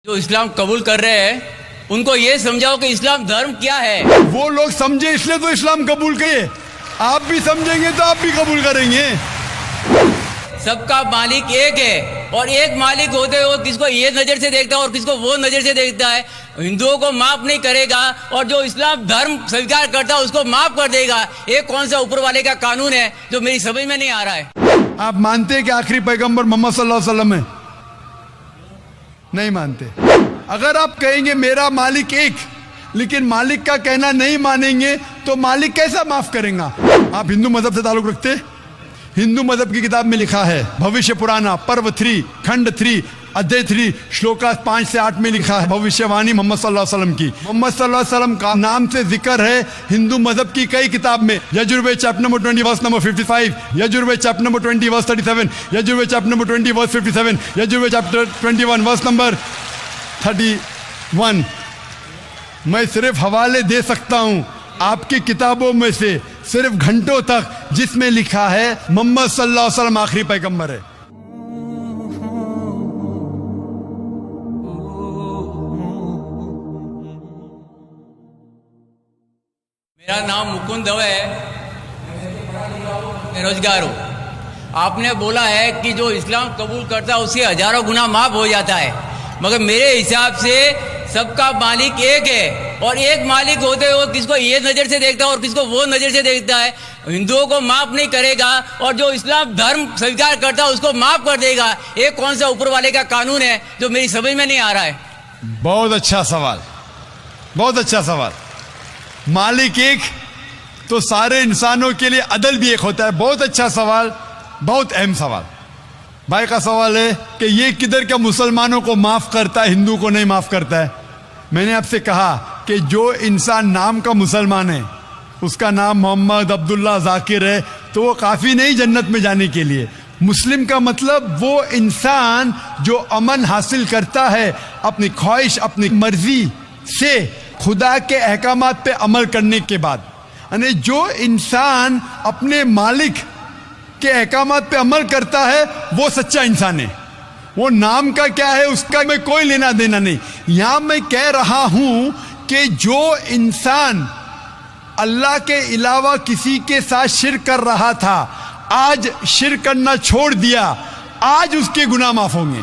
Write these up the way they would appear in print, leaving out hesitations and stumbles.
जो इस्लाम कबूल कर रहे हैं उनको ये समझाओ कि इस्लाम धर्म क्या है। वो लोग समझे इसलिए तो इस्लाम कबूल किए, आप भी समझेंगे तो आप भी कबूल करेंगे। सबका मालिक एक है और एक मालिक होते हुए किसको ये नजर से देखता है और किसको वो नजर से देखता है। हिंदुओं को माफ नहीं करेगा और जो इस्लाम धर्म स्वीकार करता है उसको माफ कर देगा। ये कौन सा ऊपर वाले का कानून है जो मेरी समझ में नहीं आ रहा है। आप मानते हैं कि आखिरी पैगंबर मोहम्मद सल्लल्लाहु अलैहि वसल्लम है? नहीं मानते। अगर आप कहेंगे मेरा मालिक एक, लेकिन मालिक का कहना नहीं मानेंगे तो मालिक कैसा माफ करेगा? आप हिंदू मजहब से ताल्लुक रखते हैं? हिंदू मजहब की किताब में लिखा है, भविष्य पुराना पर्व 3 खंड 3 अध्याय 3 श्लोका 5 से 8 में लिखा है भविष्यवाणी मोहम्मद सल्लल्लाहु अलैहि वसल्लम की। मोहम्मद सल्लल्लाहु अलैहि वसल्लम का नाम से जिक्र है हिंदू मजहब की कई किताब में। Yajurveda chapter number 20 verse number 55, Yajurveda chapter number 20 verse 37, Yajurveda chapter number 20 verse 57, Yajurveda chapter 21 verse number 31। मैं सिर्फ हवाले दे सकता हूं आपकी किताबों में से सिर्फ घंटों तक, जिसमें लिखा है मोहम्मद सल्लल्लाहु अलैहि वसल्लम आखिरी पैगंबर है। मेरा नाम मुकुंद दवे है, बेरोजगार हूँ। आपने बोला है कि जो इस्लाम कबूल करता है उसके हजारों गुना माफ हो जाता है, मगर मेरे हिसाब से सबका मालिक एक है और एक मालिक होते हुए किसको ये नज़र से देखता है और किसको वो नज़र से देखता है। हिंदुओं को माफ नहीं करेगा और जो इस्लाम धर्म स्वीकार करता है उसको माफ कर देगा। ये कौन सा ऊपर वाले का कानून है जो मेरी समझ में नहीं आ रहा है। बहुत अच्छा सवाल, बहुत अच्छा सवाल। मालिक एक तो सारे इंसानों के लिए अदल भी एक होता है। बहुत अच्छा सवाल, बहुत अहम सवाल। भाई का सवाल है कि ये किधर का मुसलमानों को माफ करता है, हिंदू को नहीं माफ करता है। मैंने आपसे कहा कि जो इंसान नाम का मुसलमान है, उसका नाम मोहम्मद अब्दुल्ला जाकिर है, तो वो काफ़ी नहीं जन्नत में जाने के लिए। मुस्लिम का मतलब वो इंसान जो अमन हासिल करता है अपनी ख्वाहिश अपनी मर्जी से खुदा के अहकामात पे अमल करने के बाद। यानी जो इंसान अपने मालिक के अहकामात पे अमल करता है वो सच्चा इंसान है। वो नाम का क्या है उसका मैं कोई लेना देना नहीं। यहां मैं कह रहा हूं कि जो इंसान अल्लाह के अलावा किसी के साथ शिर्क कर रहा था, आज शिर्क करना छोड़ दिया, आज उसके गुनाह माफ होंगे।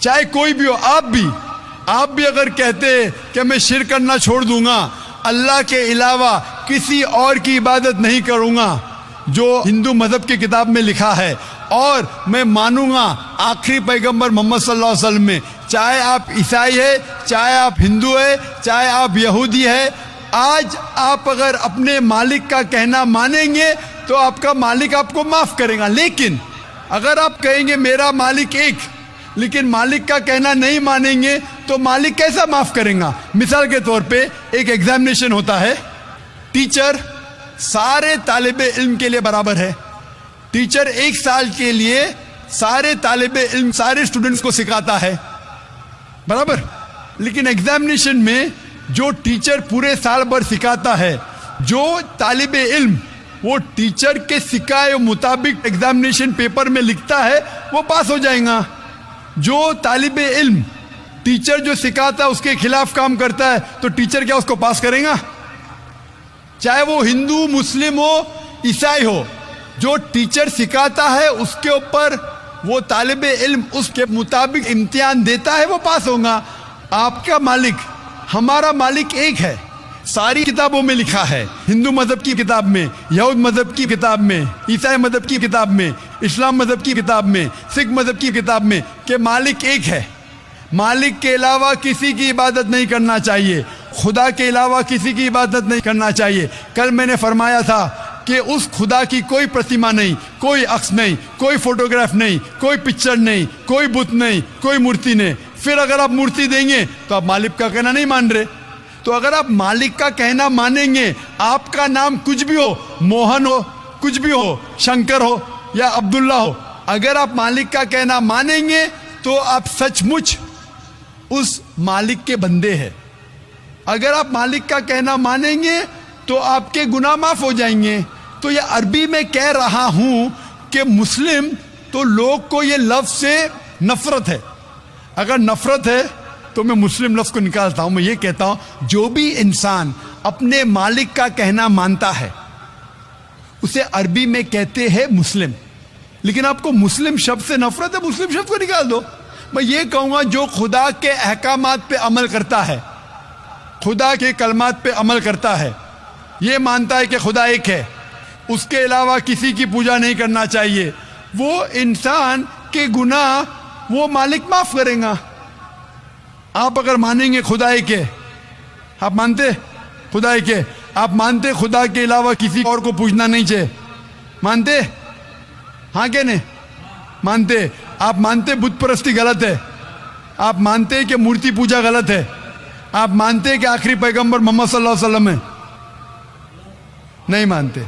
चाहे कोई भी हो, आप भी अगर कहते कि मैं शिर्क करना छोड़ दूंगा, अल्लाह के अलावा किसी और की इबादत नहीं करूंगा, जो हिंदू मजहब की किताब में लिखा है, और मैं मानूंगा आखिरी पैगंबर मोहम्मद सल्लल्लाहु अलैहि वसल्लम में, चाहे आप ईसाई है, चाहे आप हिंदू है, चाहे आप यहूदी है, आज आप अगर अपने मालिक का कहना मानेंगे तो आपका मालिक आपको माफ करेगा। लेकिन अगर आप कहेंगे मेरा मालिक एक, लेकिन मालिक का कहना नहीं मानेंगे तो मालिक कैसा माफ करेगा? मिसाल के तौर पे एक एग्जामिनेशन होता है, टीचर सारे तालिबे इल्म के लिए बराबर है। टीचर 1 साल के लिए सारे तालिबे इल्म सारे स्टूडेंट्स को सिखाता है, बराबर। लेकिन एग्जामिनेशन में जो टीचर पूरे साल भर सिखाता है, जो तालिबे इल्म वो टीचर के सिखाए मुताबिक एग्जामिनेशन पेपर में लिखता है वो पास हो जाएगा। जो तालिबे इल्म टीचर जो सिखाता है उसके खिलाफ काम करता है तो टीचर क्या उसको पास करेगा? चाहे वो हिंदू मुस्लिम हो ईसाई हो, जो टीचर सिखाता है उसके ऊपर वो तालिबे इल्म उसके मुताबिक इम्तिहान देता है, वो पास होगा। आपका मालिक हमारा मालिक एक है, सारी किताबों में लिखा है। हिंदू मजहब की किताब में, यहूद मजहब की किताब में, ईसाई मजहब की किताब में, इस्लाम मजहब की किताब में, सिख मजहब की किताब में कि मालिक एक है। मालिक के अलावा किसी की इबादत नहीं करना चाहिए, खुदा के अलावा किसी की इबादत नहीं करना चाहिए। कल मैंने फरमाया था कि उस खुदा की कोई प्रतिमा नहीं, कोई अक्स नहीं, कोई फोटोग्राफ नहीं, कोई पिक्चर नहीं, कोई बुत नहीं, कोई मूर्ति नहीं। फिर अगर आप मूर्ति देंगे तो आप मालिक का कहना नहीं मान रहे। तो अगर आप मालिक का कहना मानेंगे, आपका नाम कुछ भी हो, मोहन हो, कुछ भी हो, शंकर हो या अब्दुल्ला हो, अगर आप मालिक का कहना मानेंगे तो आप सचमुच उस मालिक के बंदे हैं। अगर आप मालिक का कहना मानेंगे तो आपके गुनाह माफ हो जाएंगे। तो ये अरबी में कह रहा हूं कि मुस्लिम तो लोग को ये लफ्ज से नफरत है, अगर नफरत है तो मैं मुस्लिम लफ्ज को निकालता हूं, मैं ये कहता हूं जो भी इंसान अपने मालिक का कहना मानता है उसे अरबी में कहते हैं मुस्लिम। लेकिन आपको मुस्लिम शब्द से नफरत है, मुस्लिम शब्द को निकाल दो। मैं ये कहूंगा जो खुदा के अहकामात पे अमल करता है, खुदा के कलमात पे अमल करता है, ये मानता है कि खुदा एक है, उसके अलावा किसी की पूजा नहीं करना चाहिए, वो इंसान के गुनाह वो मालिक माफ करेगा। आप अगर मानेंगे खुदा एक है, आप मानते खुदा एक है, आप मानते खुदा के अलावा किसी और को पूजना नहीं चाहिए, मानते? हाँ क्या नहीं मानते? आप मानते बुत परस्ती गलत है, आप मानते कि मूर्ति पूजा गलत है, आप मानते कि आखिरी पैगंबर मोहम्मद सल्लल्लाहु अलैहि वसल्लम है? नहीं मानते।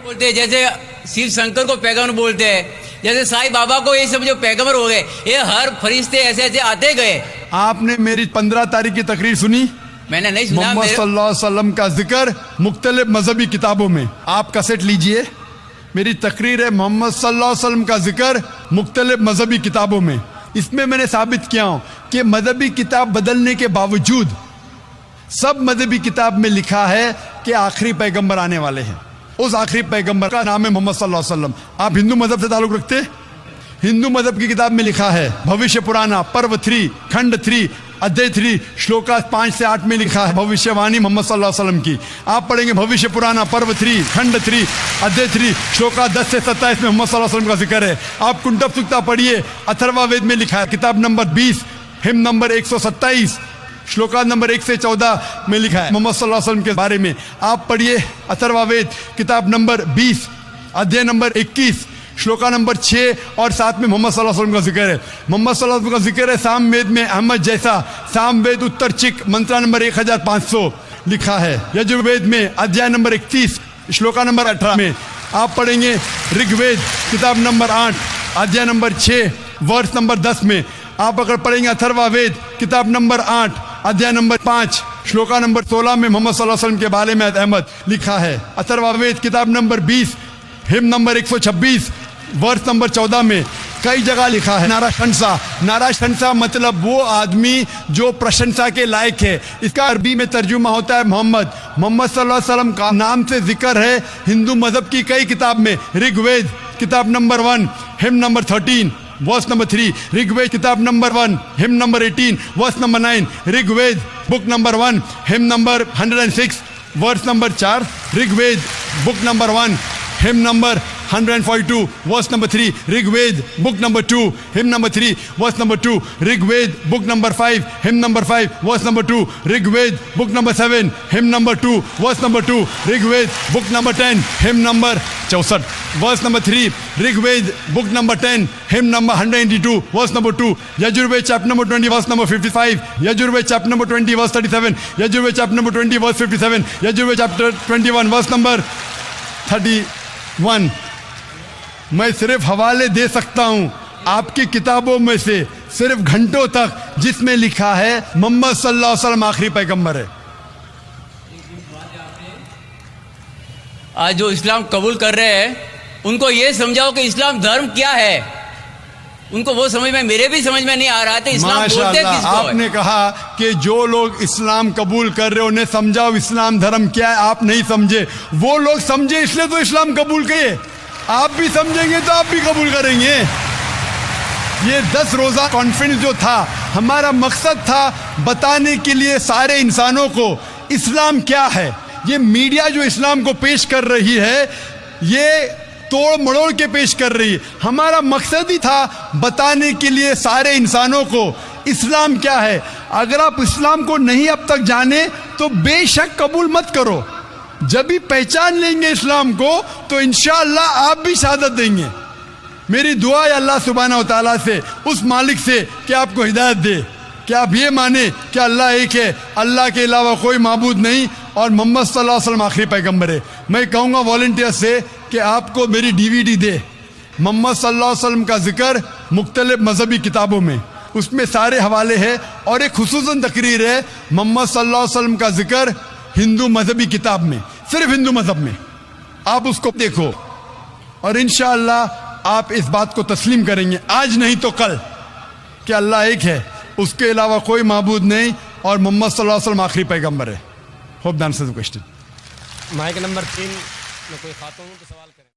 बोलते हैं जैसे शिव शंकर को पैगंबर बोलते हैं, जैसे साईं बाबा को ये सब जो पैगंबर हो गए, ये हर फरिश्ते ऐसे ऐसे आते गए। आपने मेरी 15 तारीख की तकरीर सुनी? मैंने नहीं सुना। मोहम्मद सल्लल्लाहु अलैहि वसल्लम का जिक्र मुख्तलिफ मजहबी किताबों में, आप कैसेट लीजिए, मेरी तकरीर है मोहम्मद सल्लल्लाहु अलैहि वसल्लम का जिक्र मुख्तलिफ मजहबी किताबों में। इसमें मैंने साबित किया हूं कि मजहबी किताब बदलने के बावजूद सब मजहबी किताब में लिखा है कि आखिरी पैगंबर आने वाले हैं, उस आखिरी पैगंबर का नाम है मोहम्मद सल्लल्लाहु अलैहि वसल्लम। आप हिंदू मजहब से ताल्लुक रखते? हिंदू मजहब की किताब में लिखा है, भविष्य पुराना पर्व 3 खंड 3 अध्याय 3 श्लोका 5 से 8 में लिखा है भविष्यवाणी मोहम्मद सल्लल्लाहु अलैहि वसल्लम की। आप पढ़ेंगे भविष्य पुराना पर्व 3 खंड 3 अध्याय 3 श्लोका 10 से 27 में मोहम्मद सल्लल्लाहु अलैहि वसल्लम का जिक्र है। आप कुंटब सुक्ता पढ़िए, अथर्ववेद में लिखा है, किताब number 20 him number 127 shloka number 1 से 14 में लिखा है मोहम्मद सल्लल्लाहु अलैहि वसल्लम के बारे में। आप पढ़िए अथर्ववेद किताब नंबर 20 अध्याय नंबर 21 श्लोका नंबर 6 और 7 में मोहम्मद सल्लल्लाहु अलैहि वसल्लम का जिक्र है। मोहम्मद सल्लल्लाहु अलैहि वसल्लम का जिक्र है सामवेद में अहमद जैसा, सामवेद उत्तर चिक मंत्रा नंबर 1500 लिखा है। यजुर्वेद में अध्याय नंबर 31 श्लोका नंबर 18 में। आप पढ़ेंगे ऋग्वेद किताब नंबर 8 अध्याय नंबर 6 वर्ष नंबर 10 में। आप अगर पढ़ेंगे अथर्ववेद किताब नंबर 8 अध्याय नंबर 5 श्लोका नंबर 16 में मोहम्मद सल्लल्लाहु अलैहि वसल्लम के बारे में अहमद लिखा है। अथर्ववेद किताब नंबर 20 हिम नंबर 126 वर्ष नंबर 14 में कई जगह लिखा है नाराशंसा मतलब वो आदमी जो प्रशंसा के लायक है। इसका अरबी में तर्जुमा होता है मोहम्मद सल्लल्लाहु अलैहि वसल्लम का नाम से जिक्र है हिंदू मजहब की कई किताब में। ऋग्वेद किताब number 1 hymn number 13 verse number 3, Rigveda किताब number 1 hymn number 18 verse number 9, Rigveda book number 1 hymn number 106 verse number 4, Rigveda book number 1 hymn number 142 verse number 3, Rigveda book number 2 hymn number 3 verse number 2, Rigveda book number 5 hymn number 5 verse number 2, Rigveda book number 7 hymn number 2 verse number 2, Rigveda book number 10 hymn number 64 verse number 3, Rigveda book number 10 hymn number 182 verse number 2, Yajurveda chapter number 20 verse number 55, Yajurveda chapter number 20 verse 37, Yajurveda chapter number 20 verse 57, Yajurveda chapter 21 verse number 31। मैं सिर्फ हवाले दे सकता हूं आपकी किताबों में से सिर्फ घंटों तक जिसमें लिखा है मोहम्मद सल्लल्लाहु अलैहि वसल्लम आखिरी पैगंबर है। आज जो इस्लाम कबूल कर रहे हैं उनको ये समझाओ कि इस्लाम धर्म क्या है। उनको वो समझ में, मेरे भी समझ में नहीं आ रहा था इस्लाम बोलते किसको है। आपने कहा कि जो लोग इस्लाम कबूल कर रहे हो उन्हें समझाओ इस्लाम धर्म क्या है। आप नहीं समझे, वो लोग समझे इसलिए तो इस्लाम कबूल किए। आप भी समझेंगे तो आप भी कबूल करेंगे। ये 10 रोजा कॉन्फ्रेंस जो था, हमारा मकसद था बताने के लिए सारे इंसानों को इस्लाम क्या है। ये मीडिया जो इस्लाम को पेश कर रही है ये तोड़ मड़ोड़ के पेश कर रही है। हमारा मकसद ही था बताने के लिए सारे इंसानों को इस्लाम क्या है। अगर आप इस्लाम को नहीं अब तक जाने तो बेशक कबूल मत करो। जब भी पहचान लेंगे इस्लाम को तो इंशाअल्लाह आप भी शहादत देंगे। मेरी दुआ है अल्लाह सुब्हानहू व तआला से, उस मालिक से कि आपको हिदायत दे कि आप ये माने कि अल्लाह एक है, अल्लाह के अलावा कोई माबूद नहीं और मोहम्मद सल्लल्लाहु अलैहि वसल्लम आखिरी पैगंबर है। मैं कहूँगा वॉलंटियर से कि आपको मेरी DVD दे मोहम्मद सल्लल्लाहु अलैहि वसल्लम का जिक्र मुख्तलिफ मजहबी किताबों में, उसमें सारे हवाले हैं। और एक खुसूसन तकरीर है मोहम्मद सल्लल्लाहु अलैहि वसल्लम का जिक्र हिंदू मजहबी किताब में, सिर्फ हिंदू मजहब में। आप उसको देखो और इंशाअल्लाह आप इस बात को तस्लीम करेंगे आज नहीं तो कल कि अल्लाह एक है, उसके अलावा कोई माबूद नहीं और मोहम्मद सल्लल्लाहु अलैहि वसल्लम आखिरी पैगंबर है। Hope the answer the question. Mic number 3 में कोई खातून तो सवाल करें।